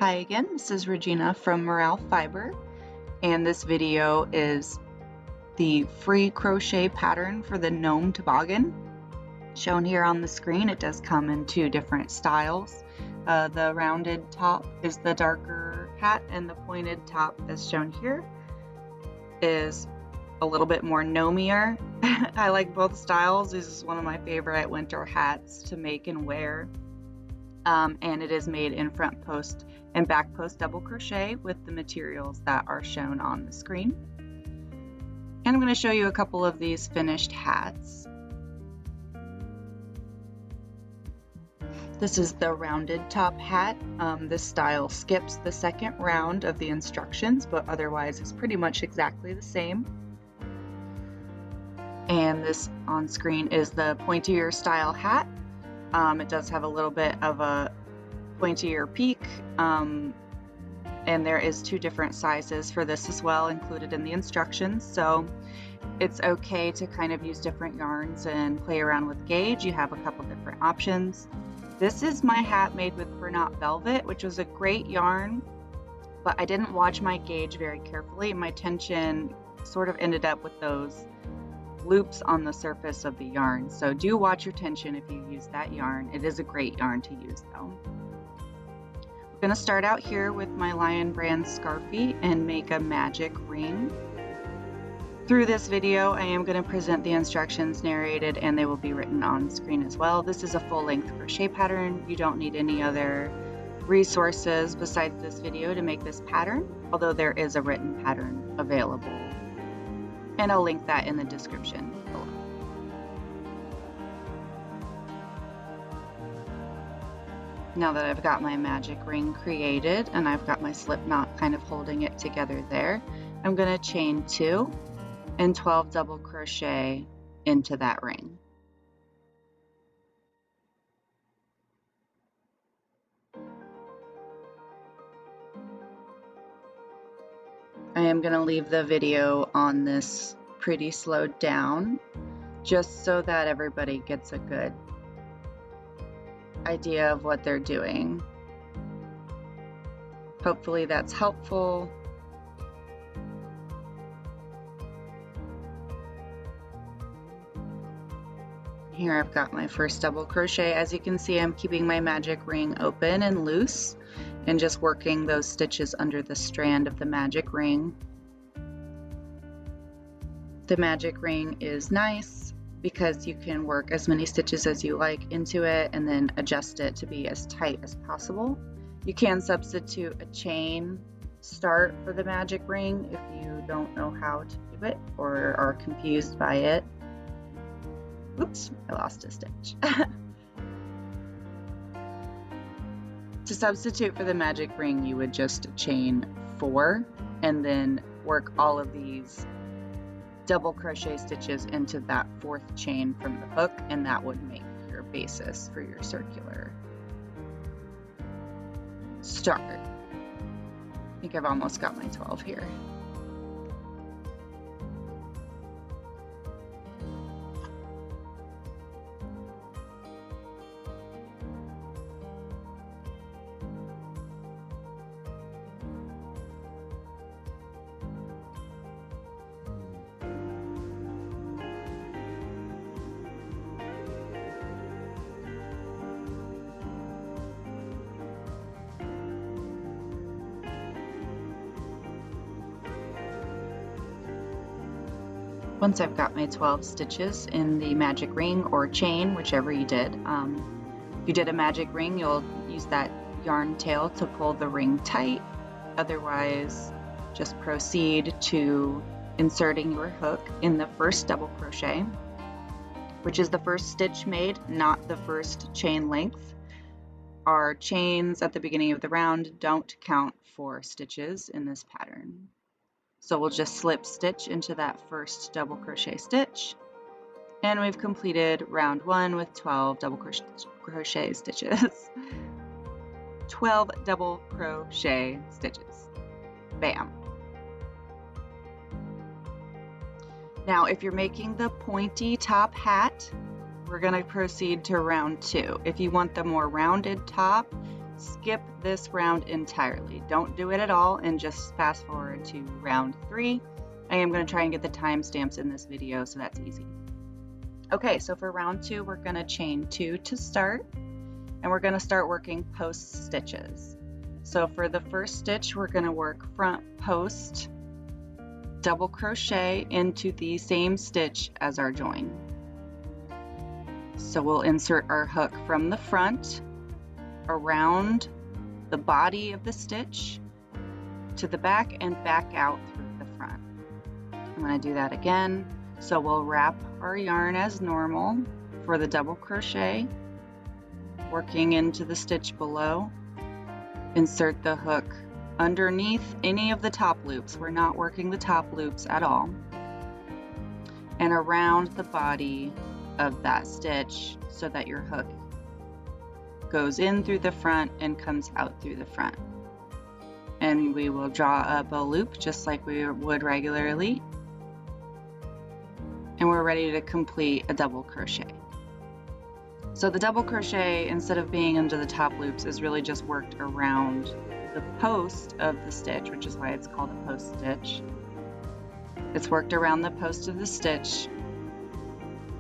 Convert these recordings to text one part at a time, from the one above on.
Hi again, this is Regina from Morale Fiber, and this video is the free crochet pattern for the Gnome Toboggan. Shown here on the screen, it does come in two different styles. The rounded top is the darker hat, and the pointed top, as shown here, is a little bit more gnomier. I like both styles. This is one of my favorite winter hats to make and wear. And it is made in front post and back post double crochet with the materials that are shown on the screen. And I'm going to show you a couple of these finished hats. This is the rounded top hat. This style skips the second round of the instructions, but otherwise it's pretty much exactly the same. And this on screen is the pointier style hat. It does have a little bit of a pointier peak, and there is two different sizes for this as well included in the instructions, so it's okay to kind of use different yarns and play around with gauge. You have a couple different options. This is my hat made with Bernat Velvet, which was a great yarn, but I didn't watch my gauge very carefully. My tension sort of ended up with those loops on the surface of the yarn, so do watch your tension if you use that yarn. It is a great yarn to use though. I'm going to start out here with my Lion Brand Scarfie and make a magic ring. Through this video I am going to present the instructions narrated, and they will be written on screen as well. This is a full-length crochet pattern. You don't need any other resources besides this video to make this pattern, although there is a written pattern available, and I'll link that in the description below. Now that I've got my magic ring created and I've got my slip knot kind of holding it together there, I'm going to chain 2 and 12 double crochet into that ring. I am going to leave the video on this pretty slowed down just so that everybody gets a good idea of what they're doing. Hopefully that's helpful. Here I've got my first double crochet. As you can see, I'm keeping my magic ring open and loose and just working those stitches under the strand of the magic ring. The magic ring is nice because you can work as many stitches as you like into it and then adjust it to be as tight as possible. You can substitute a chain start for the magic ring if you don't know how to do it or are confused by it. Oops, I lost a stitch. To substitute for the magic ring, you would just chain 4 and then work all of these double crochet stitches into that 4th chain from the hook, and that would make your basis for your circular start. I think I've almost got my 12 here. Once I've got my 12 stitches in the magic ring or chain, whichever you did, if you did a magic ring, you'll use that yarn tail to pull the ring tight. Otherwise, just proceed to inserting your hook in the first double crochet, which is the first stitch made, not the first chain length. Our chains at the beginning of the round don't count for stitches in this pattern. So we'll just slip stitch into that first double crochet stitch, and we've completed round 1 with 12 double crochet stitches. 12 double crochet stitches. Bam. Now, if you're making the pointy top hat, we're going to proceed to round 2. If you want the more rounded top, skip this round entirely. Don't do it at all and just fast forward to round 3. I am going to try and get the timestamps in this video so that's easy. Okay, so for round 2, we're going to chain 2 to start, and we're going to start working post stitches. So for the first stitch, we're going to work front post, double crochet into the same stitch as our join. So we'll insert our hook from the front around the body of the stitch to the back and back out through the front. I'm going to do that again. So we'll wrap our yarn as normal for the double crochet, working into the stitch below. Insert the hook underneath any of the top loops. We're not working the top loops at all. And around the body of that stitch so that your hook goes in through the front and comes out through the front. And we will draw up a loop just like we would regularly. And we're ready to complete a double crochet. So the double crochet, instead of being into the top loops, is really just worked around the post of the stitch, which is why it's called a post stitch. It's worked around the post of the stitch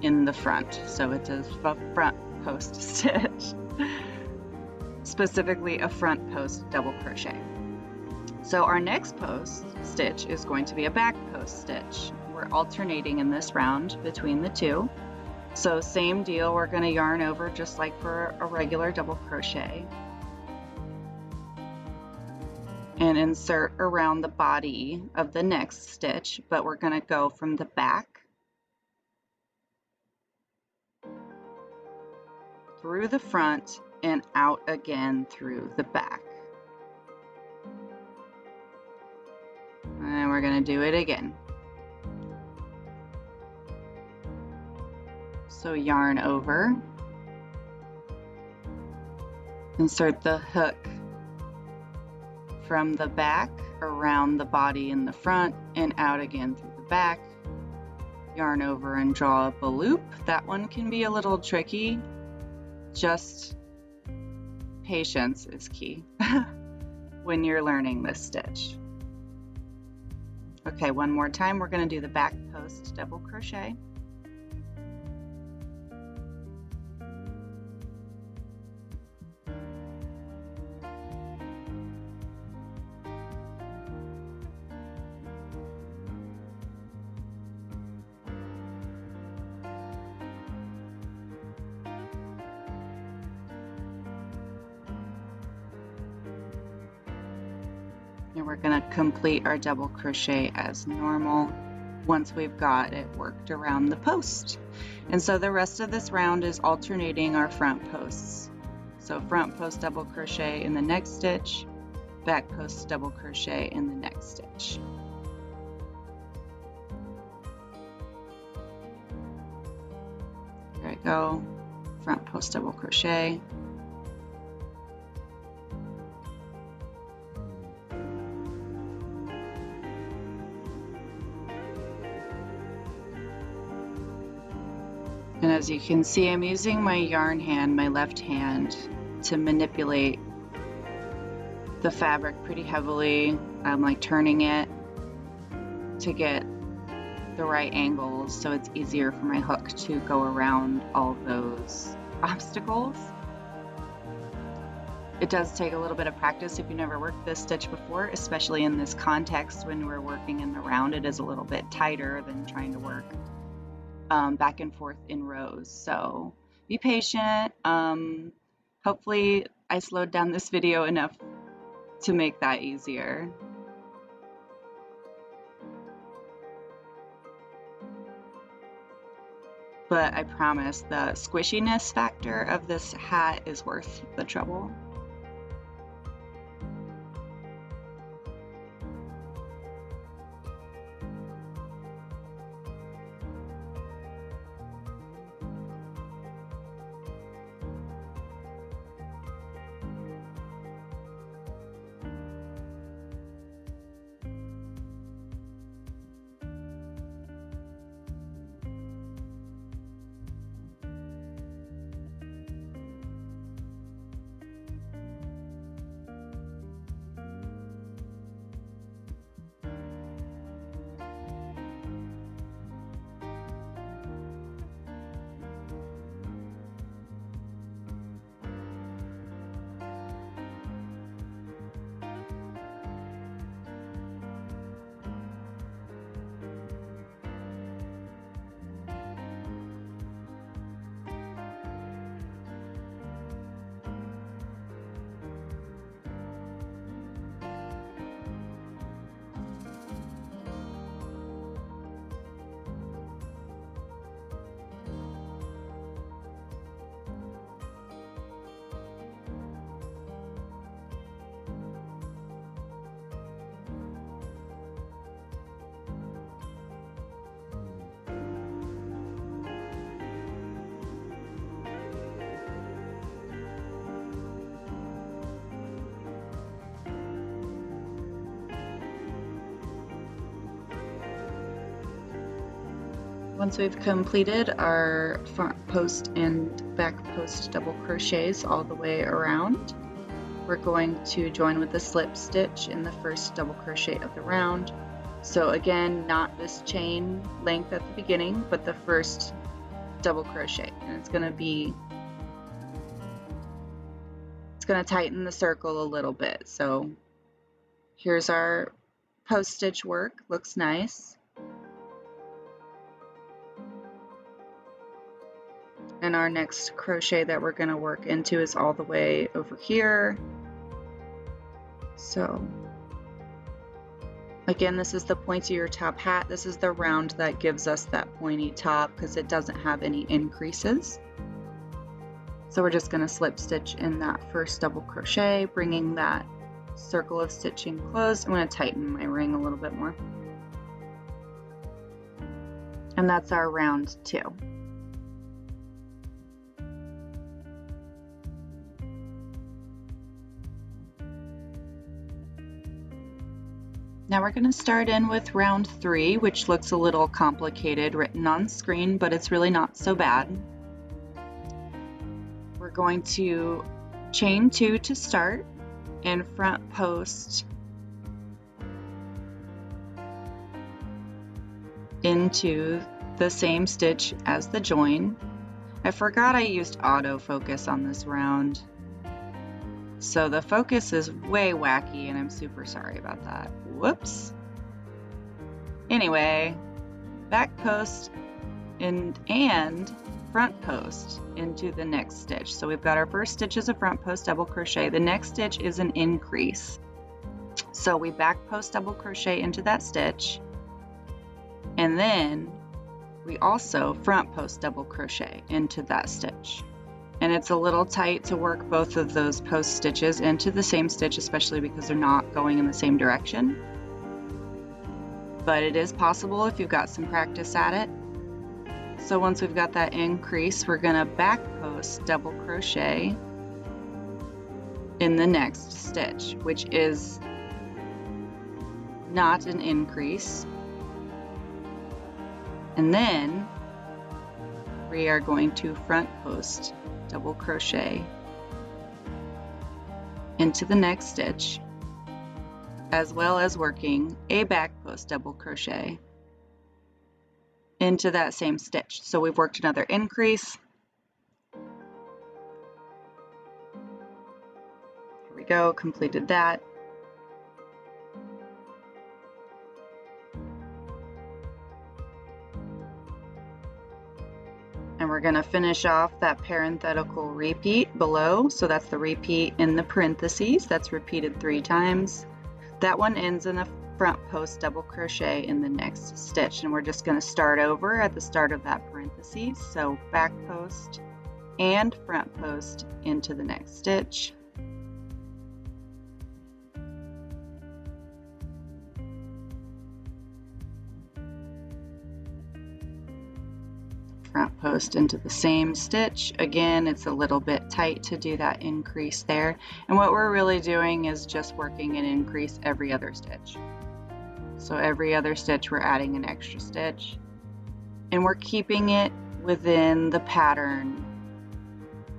in the front. So it's a front post stitch, specifically a front post double crochet. So our next post stitch is going to be a back post stitch. We're alternating in this round between the two. So same deal, we're going to yarn over just like for a regular double crochet and insert around the body of the next stitch, but we're going to go from the back through the front and out again through the back. And we're going to do it again. So yarn over, insert the hook from the back around the body in the front and out again through the back. Yarn over and draw up a loop. That one can be a little tricky. Just patience is key when you're learning this stitch. Okay, one more time. We're going to do the back post double crochet. And we're going to complete our double crochet as normal once we've got it worked around the post. And so the rest of this round is alternating our front posts. So front post double crochet in the next stitch, back post double crochet in the next stitch. There we go, front post double crochet. And as you can see, I'm using my yarn hand, my left hand, to manipulate the fabric pretty heavily. I'm like turning it to get the right angles so it's easier for my hook to go around all those obstacles. It does take a little bit of practice if you never worked this stitch before, especially in this context when we're working in the round. It is a little bit tighter than trying to work back and forth in rows. So be patient. Hopefully I slowed down this video enough to make that easier. But I promise the squishiness factor of this hat is worth the trouble. Once we've completed our front post and back post double crochets all the way around, we're going to join with a slip stitch in the first double crochet of the round. So again, not this chain length at the beginning, but the first double crochet, and it's going to tighten the circle a little bit. So here's our post stitch work, looks nice. And our next crochet that we're going to work into is all the way over here. So again, this is the pointier top hat. This is the round that gives us that pointy top because it doesn't have any increases. So we're just going to slip stitch in that first double crochet, bringing that circle of stitching closed. I'm going to tighten my ring a little bit more. And that's our round 2. Now we're going to start in with round 3, which looks a little complicated written on screen, but it's really not so bad. We're going to chain 2 to start and front post into the same stitch as the join. I forgot I used autofocus on this round, so the focus is way wacky and I'm super sorry about that. Whoops. Anyway, back post and front post into the next stitch. So we've got our first stitch is a front post double crochet. The next stitch is an increase. So we back post double crochet into that stitch, and then we also front post double crochet into that stitch. And it's a little tight to work both of those post stitches into the same stitch, especially because they're not going in the same direction. But it is possible if you've got some practice at it. So once we've got that increase, we're gonna back post double crochet in the next stitch, which is not an increase. And then we are going to front post double crochet into the next stitch, as well as working a back post double crochet into that same stitch. So we've worked another increase. Here we go, completed that. And we're going to finish off that parenthetical repeat below. So that's the repeat in the parentheses. That's repeated 3 times. That one ends in a front post double crochet in the next stitch. And we're just going to start over at the start of that parentheses. So back post and front post into the next stitch. Front post into the same stitch. Again, it's a little bit tight to do that increase there. And what we're really doing is just working an increase every other stitch. So every other stitch we're adding an extra stitch. And we're keeping it within the pattern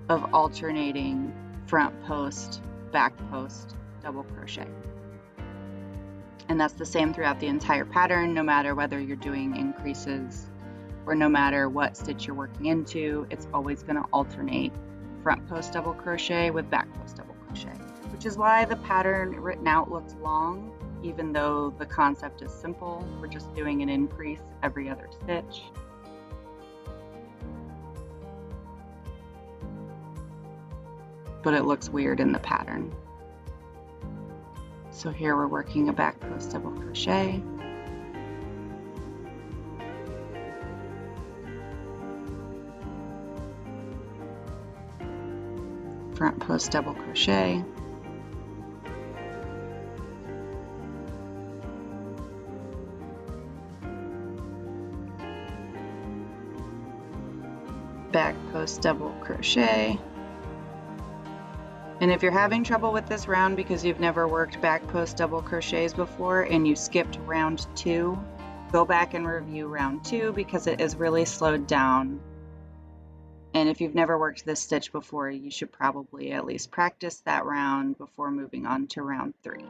of alternating front post, back post, double crochet. And that's the same throughout the entire pattern, no matter whether you're doing increases or no matter what stitch you're working into, it's always going to alternate front post double crochet with back post double crochet, which is why the pattern written out looks long, even though the concept is simple. We're just doing an increase every other stitch. But it looks weird in the pattern. So here we're working a back post double crochet. Front post double crochet, back post double crochet. And if you're having trouble with this round because you've never worked back post double crochets before and you skipped round 2, go back and review round 2 because it is really slowed down. And if you've never worked this stitch before, you should probably at least practice that round before moving on to round 3.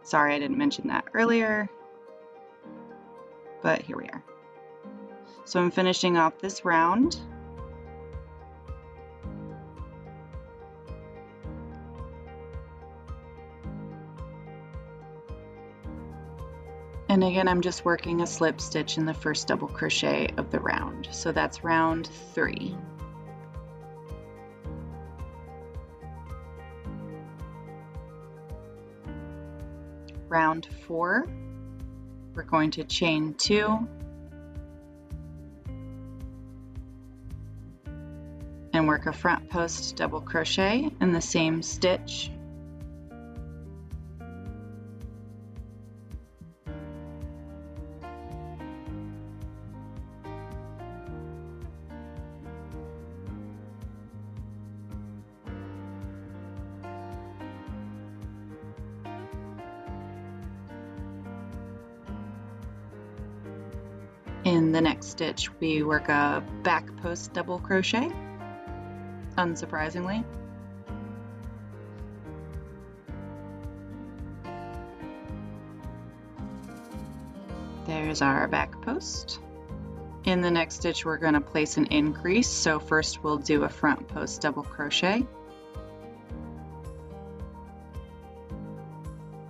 Sorry I didn't mention that earlier, but here we are. So I'm finishing off this round. And again, I'm just working a slip stitch in the first double crochet of the round. So that's round 3. Round 4, we're going to chain 2 and work a front post double crochet in the same stitch. In the next stitch, we work a back post double crochet, unsurprisingly. There's our back post. In the next stitch, we're going to place an increase. So first we'll do a front post double crochet.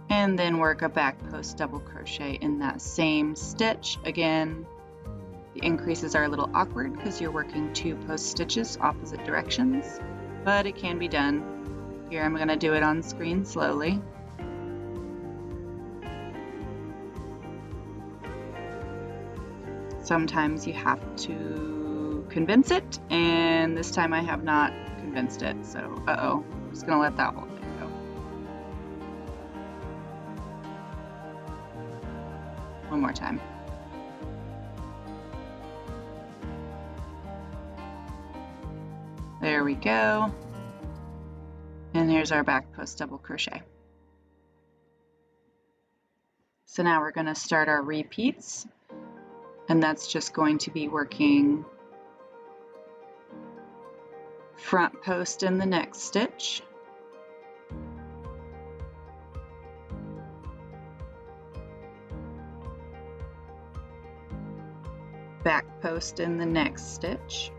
And then work a back post double crochet in that same stitch. Again, the increases are a little awkward because you're working 2 post stitches opposite directions, but it can be done. Here I'm going to do it on screen slowly. Sometimes you have to convince it, and this time I have not convinced it, so I'm just going to let that whole thing go. One more time. There we go. And here's our back post double crochet. So now we're going to start our repeats, and that's just going to be working front post in the next stitch, back post in the next stitch,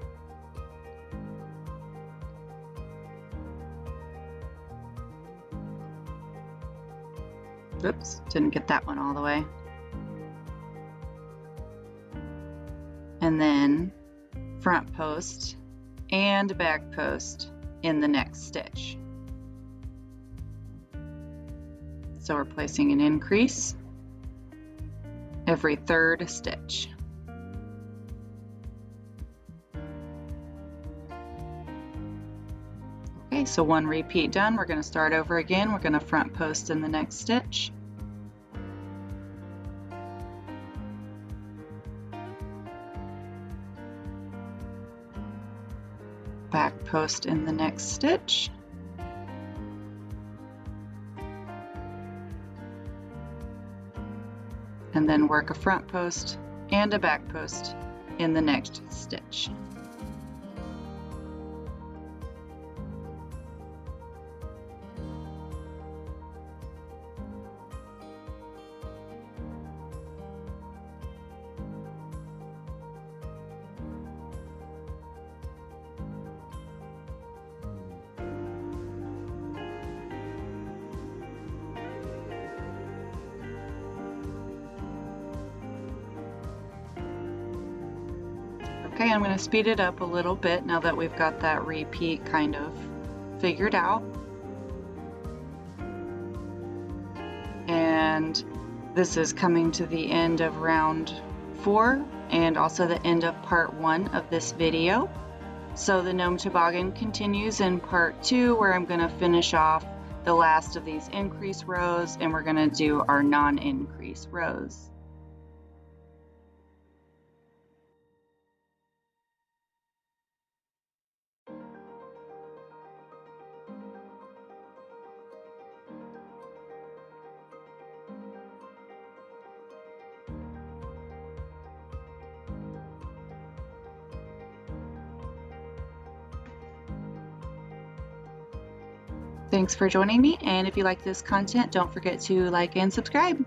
oops, didn't get that one all the way, and then front post and back post in the next stitch. So we're placing an increase every 3rd stitch. Okay, so 1 repeat done. We're going to start over again. We're going to front post in the next stitch. Back post in the next stitch. And then work a front post and a back post in the next stitch. Okay, I'm going to speed it up a little bit now that we've got that repeat kind of figured out. And this is coming to the end of round 4 and also the end of part 1 of this video. So the Gnome Toboggan continues in part 2, where I'm going to finish off the last of these increase rows and we're going to do our non-increase rows. Thanks for joining me, and if you like this content, don't forget to like and subscribe.